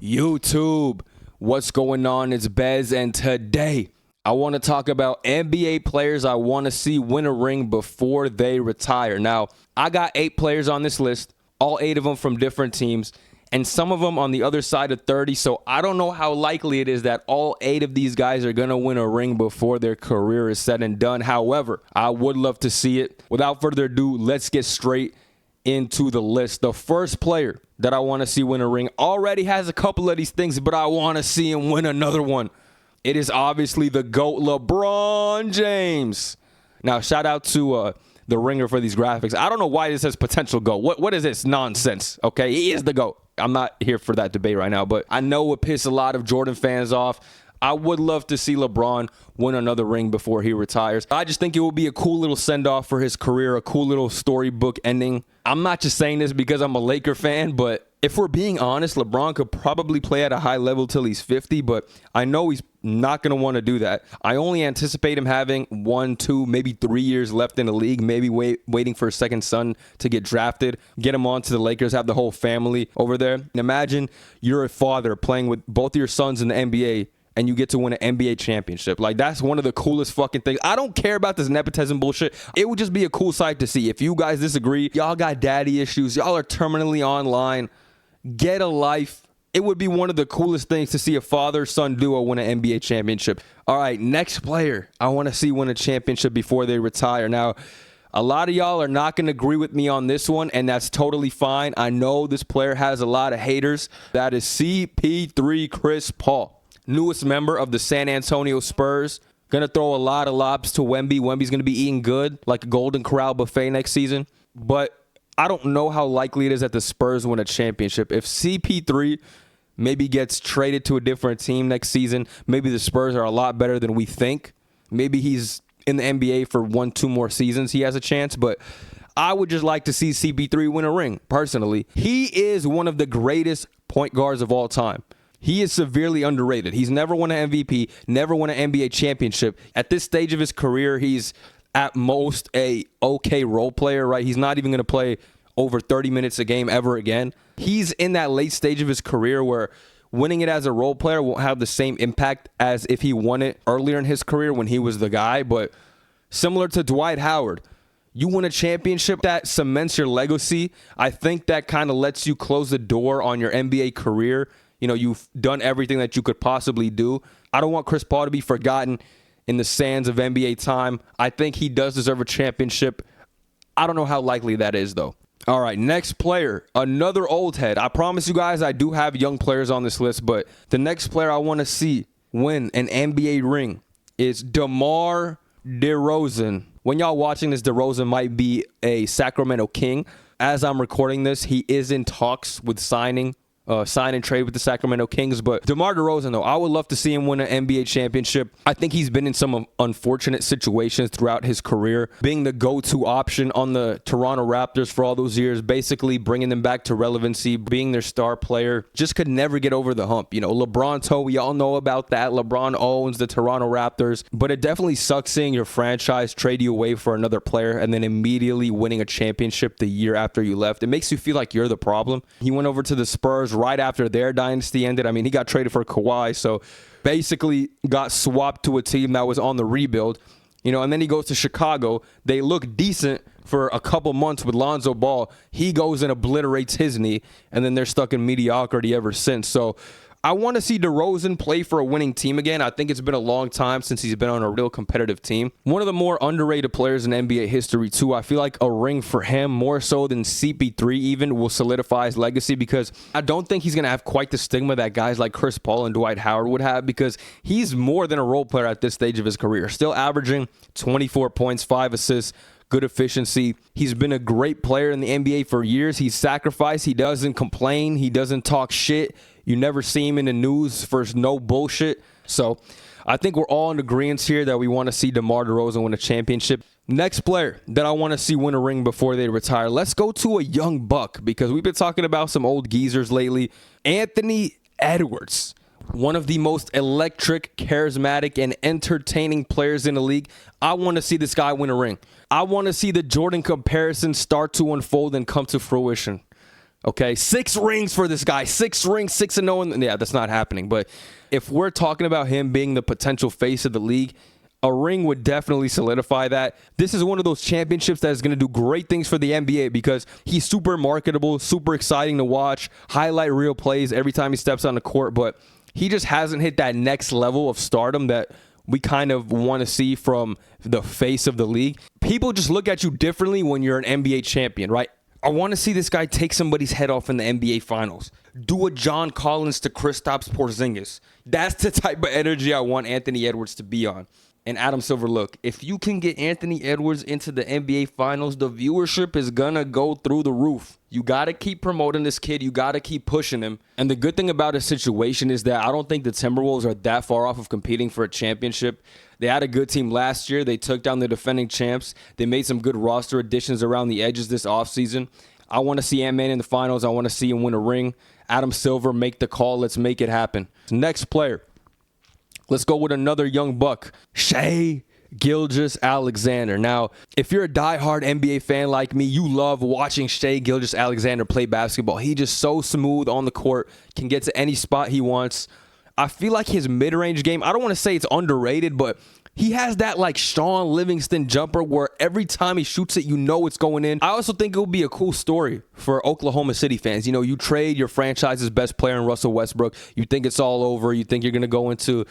YouTube, what's going on? It's Bez, and today I want to talk about NBA players I want to see win a ring before they retire. Now, I got 8 players on this list, all 8 of them from different teams, and some of them on the other side of 30, so I don't know how likely it is that all 8 of these guys are going to win a ring before their career is said and done. However, I would love to see it. Without further ado, let's get straight into the list. The first player that I want to see win a ring already has a couple of these things, but I want to see him win another one. It is obviously the GOAT, LeBron James. Now, shout out to the ringer for these graphics. I don't know why this says potential GOAT. What is this nonsense? Okay, he is the GOAT. I'm not here for that debate right now, but I know it pissed a lot of Jordan fans off. I would love to see LeBron win another ring before he retires. I just think it will be a cool little send-off for his career, a cool little storybook ending. I'm not just saying this because I'm a Laker fan, but if we're being honest, LeBron could probably play at a high level till he's 50, but I know he's not going to want to do that. I only anticipate him having 1, 2, maybe 3 years left in the league, maybe waiting for his second son to get drafted, get him on to the Lakers, have the whole family over there. And imagine you're a father playing with both of your sons in the NBA, and you get to win an NBA championship. Like, that's one of the coolest fucking things. I don't care about this nepotism bullshit. It would just be a cool sight to see. If you guys disagree, y'all got daddy issues, y'all are terminally online, get a life. It would be one of the coolest things to see a father-son duo win an NBA championship. All right, next player I want to see win a championship before they retire. Now, a lot of y'all are not going to agree with me on this one, and that's totally fine. I know this player has a lot of haters. That is CP3 Chris Paul. Newest member of the San Antonio Spurs. Going to throw a lot of lobs to Wemby. Wemby's going to be eating good like a Golden Corral buffet next season. But I don't know how likely it is that the Spurs win a championship. If CP3 maybe gets traded to a different team next season, maybe the Spurs are a lot better than we think. Maybe he's in the NBA for 1, 2 more seasons. He has a chance. But I would just like to see CP3 win a ring, personally. He is one of the greatest point guards of all time. He is severely underrated. He's never won an MVP, never won an NBA championship. At this stage of his career, he's at most a okay role player, right? He's not even going to play over 30 minutes a game ever again. He's in that late stage of his career where winning it as a role player won't have the same impact as if he won it earlier in his career when he was the guy. But similar to Dwight Howard, you win a championship that cements your legacy. I think that kind of lets you close the door on your NBA career. You know, you've done everything that you could possibly do. I don't want Chris Paul to be forgotten in the sands of NBA time. I think he does deserve a championship. I don't know how likely that is, though. All right, next player, another old head. I promise you guys I do have young players on this list, but the next player I want to see win an NBA ring is Demar DeRozan. When y'all watching this, DeRozan might be a Sacramento King. As I'm recording this, he is in talks with sign and trade with the Sacramento Kings. But DeMar DeRozan, though, I would love to see him win an NBA championship. I think he's been in some unfortunate situations throughout his career, being the go-to option on the Toronto Raptors for all those years, basically bringing them back to relevancy, being their star player. Just could never get over the hump. You know, LeBron toe, we all know about that. LeBron owns the Toronto Raptors, but it definitely sucks seeing your franchise trade you away for another player and then immediately winning a championship the year after you left. It makes you feel like you're the problem. He went over to the Spurs right after their dynasty ended. I mean, he got traded for Kawhi, so basically got swapped to a team that was on the rebuild, you know, and then he goes to Chicago. They look decent for a couple months with Lonzo Ball. He goes and obliterates his knee, and then they're stuck in mediocrity ever since. So I want to see DeRozan play for a winning team again. I think it's been a long time since he's been on a real competitive team. One of the more underrated players in NBA history, too. I feel like a ring for him, more so than CP3 even, will solidify his legacy, because I don't think he's going to have quite the stigma that guys like Chris Paul and Dwight Howard would have, because he's more than a role player at this stage of his career. Still averaging 24 points, 5 assists, good efficiency. He's been a great player in the NBA for years. He's sacrificed. He doesn't complain. He doesn't talk shit. You never see him in the news for no bullshit. So I think we're all in agreement here that we want to see DeMar DeRozan win a championship. Next player that I want to see win a ring before they retire. Let's go to a young buck, because we've been talking about some old geezers lately. Anthony Edwards. One of the most electric, charismatic, and entertaining players in the league. I want to see this guy win a ring. I want to see the Jordan comparison start to unfold and come to fruition. Okay, 6 rings for this guy. 6 rings, 6-0. Yeah, that's not happening. But if we're talking about him being the potential face of the league, a ring would definitely solidify that. This is one of those championships that is going to do great things for the NBA because he's super marketable, super exciting to watch, highlight reel plays every time he steps on the court. But he just hasn't hit that next level of stardom that we kind of want to see from the face of the league. People just look at you differently when you're an NBA champion, right? I want to see this guy take somebody's head off in the NBA Finals. Do a John Collins to Kristaps Porzingis. That's the type of energy I want Anthony Edwards to be on. And Adam Silver, look, if you can get Anthony Edwards into the NBA Finals, the viewership is going to go through the roof. You got to keep promoting this kid. You got to keep pushing him. And the good thing about his situation is that I don't think the Timberwolves are that far off of competing for a championship. They had a good team last year. They took down the defending champs. They made some good roster additions around the edges this offseason. I want to see Ant-Man in the finals. I want to see him win a ring. Adam Silver, make the call. Let's make it happen. Next player. Let's go with another young buck, Shay GilgeousAlexander. Now, if you're a diehard NBA fan like me, you love watching Shay GilgeousAlexander play basketball. He's just so smooth on the court, can get to any spot he wants. I feel like his mid-range game, I don't want to say it's underrated, but he has that like Sean Livingston jumper where every time he shoots it, you know it's going in. I also think it would be a cool story for Oklahoma City fans. You know, you trade your franchise's best player in Russell Westbrook. You think it's all over. You think you're going to go into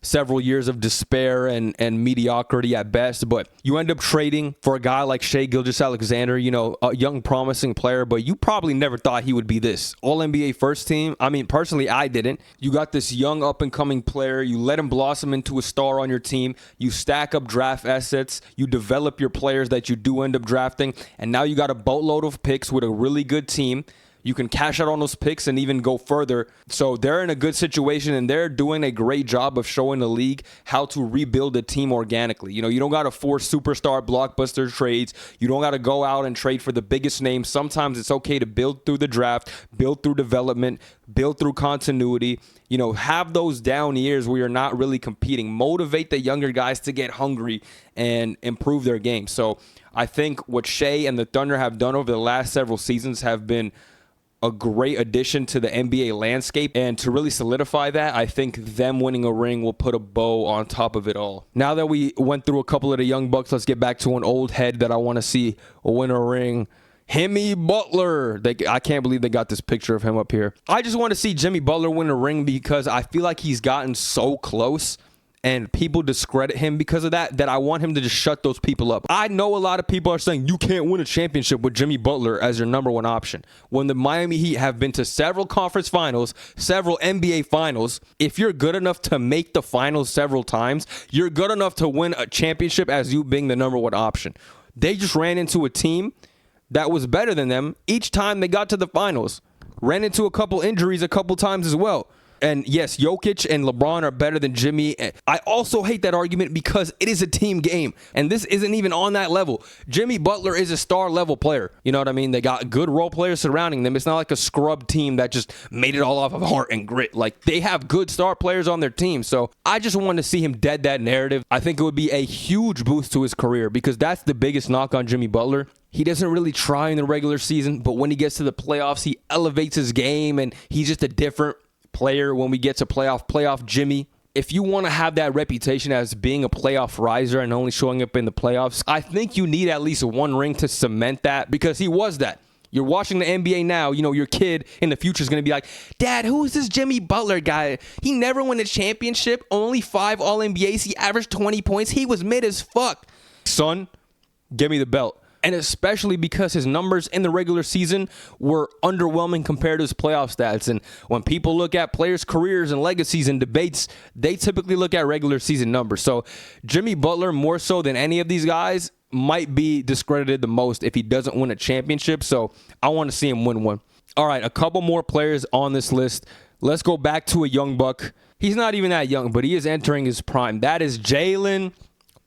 several years of despair and mediocrity at best, but you end up trading for a guy like Shay GilgeousAlexander, you know, a young promising player, but you probably never thought he would be this All-NBA first team. I mean, personally, I didn't. You got this young up-and-coming player. You let him blossom into a star on your team. You stack up draft assets. You develop your players that you do end up drafting, and now you got a boatload of picks with a really good team. You can cash out on those picks and even go further. So they're in a good situation, and they're doing a great job of showing the league how to rebuild a team organically. You know, you don't got to force superstar blockbuster trades. You don't got to go out and trade for the biggest names. Sometimes it's okay to build through the draft, build through development, build through continuity. You know, have those down years where you're not really competing. Motivate the younger guys to get hungry and improve their game. So I think what Shay and the Thunder have done over the last several seasons have been a great addition to the NBA landscape. And to really solidify that, I think them winning a ring will put a bow on top of it all. Now that we went through a couple of the young bucks, let's get back to an old head that I want to see win a ring. Jimmy Butler. I can't believe they got this picture of him up here. I just want to see Jimmy Butler win a ring because I feel like he's gotten so close and people discredit him because of that I want him to just shut those people up. I know a lot of people are saying you can't win a championship with Jimmy Butler as your number one option. When the Miami Heat have been to several conference finals, several NBA finals, if you're good enough to make the finals several times, you're good enough to win a championship as you being the number one option. They just ran into a team that was better than them each time they got to the finals. Ran into a couple injuries a couple times as well. And yes, Jokic and LeBron are better than Jimmy. I also hate that argument because it is a team game. And this isn't even on that level. Jimmy Butler is a star level player. You know what I mean? They got good role players surrounding them. It's not like a scrub team that just made it all off of heart and grit. Like, they have good star players on their team. So I just want to see him dead that narrative. I think it would be a huge boost to his career because that's the biggest knock on Jimmy Butler. He doesn't really try in the regular season, but when he gets to the playoffs, he elevates his game and he's just a different player when we get to playoff Jimmy. If you want to have that reputation as being a playoff riser and only showing up in the playoffs, I think you need at least one ring to cement that because he was that. You're watching the NBA now, you know, your kid in the future is going to be like, Dad, who is this Jimmy Butler guy? He never won a championship, only 5 All-NBAs, he averaged 20 points, he was mid as fuck. Son, give me the belt. And especially because his numbers in the regular season were underwhelming compared to his playoff stats. And when people look at players' careers and legacies and debates, they typically look at regular season numbers. So Jimmy Butler, more so than any of these guys, might be discredited the most if he doesn't win a championship. So I want to see him win one. All right, a couple more players on this list. Let's go back to a young buck. He's not even that young, but he is entering his prime. That is Jaylen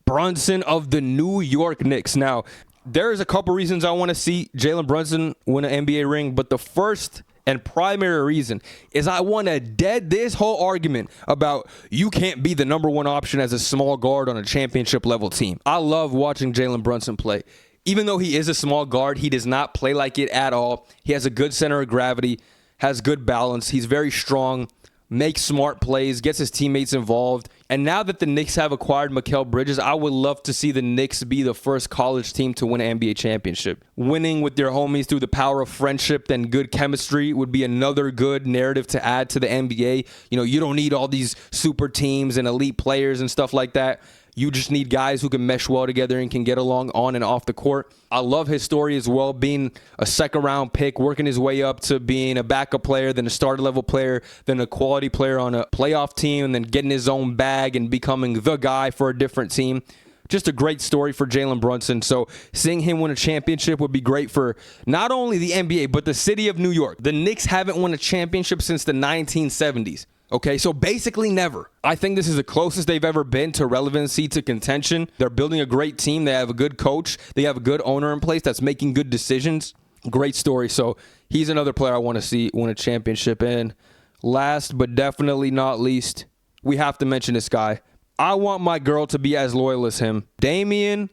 Brunson of the New York Knicks. Now, there's a couple reasons I want to see Jaylen Brunson win an NBA ring, but the first and primary reason is I want to dead this whole argument about you can't be the number one option as a small guard on a championship level team. I love watching Jaylen Brunson play. Even though he is a small guard, he does not play like it at all. He has a good center of gravity, has good balance. He's very strong, makes smart plays, gets his teammates involved. And now that the Knicks have acquired Mikal Bridges, I would love to see the Knicks be the first college team to win an NBA championship. Winning with their homies through the power of friendship and good chemistry would be another good narrative to add to the NBA. You know, you don't need all these super teams and elite players and stuff like that. You just need guys who can mesh well together and can get along on and off the court. I love his story as well, being a second-round pick, working his way up to being a backup player, then a starter-level player, then a quality player on a playoff team, and then getting his own bag and becoming the guy for a different team. Just a great story for Jaylen Brunson. So seeing him win a championship would be great for not only the NBA, but the city of New York. The Knicks haven't won a championship since the 1970s. Okay, so basically never. I think this is the closest they've ever been to relevancy, to contention. They're building a great team. They have a good coach. They have a good owner in place that's making good decisions. Great story. So he's another player I want to see win a championship. And last but definitely not least, we have to mention this guy. I want my girl to be as loyal as him. Damian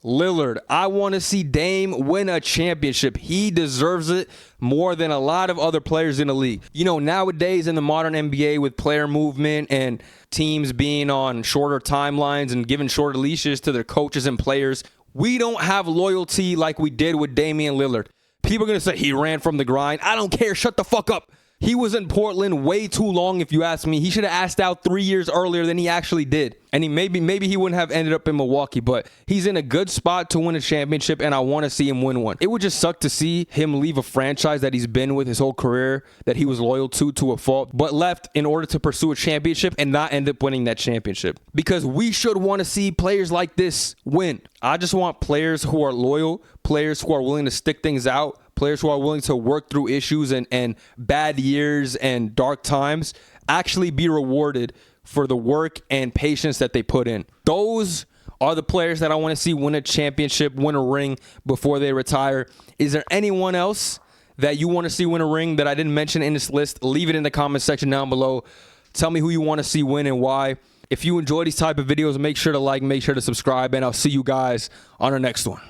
Lillard. I want to see Dame win a championship. He deserves it more than a lot of other players in the league. You know, nowadays in the modern NBA with player movement and teams being on shorter timelines and giving shorter leashes to their coaches and players, we don't have loyalty like we did with Damian Lillard. People are going to say he ran from the grind. I don't care. Shut the fuck up. He was in Portland way too long, if you ask me. He should have asked out 3 years earlier than he actually did. And maybe he wouldn't have ended up in Milwaukee, but he's in a good spot to win a championship, and I want to see him win one. It would just suck to see him leave a franchise that he's been with his whole career, that he was loyal to a fault, but left in order to pursue a championship and not end up winning that championship. Because we should want to see players like this win. I just want players who are loyal, players who are willing to stick things out, players who are willing to work through issues and bad years and dark times, actually be rewarded for the work and patience that they put in. Those are the players that I want to see win a championship, win a ring before they retire. Is there anyone else that you want to see win a ring that I didn't mention in this list? Leave it in the comment section down below. Tell me who you want to see win and why. If you enjoy these type of videos, make sure to like, make sure to subscribe, and I'll see you guys on our next one.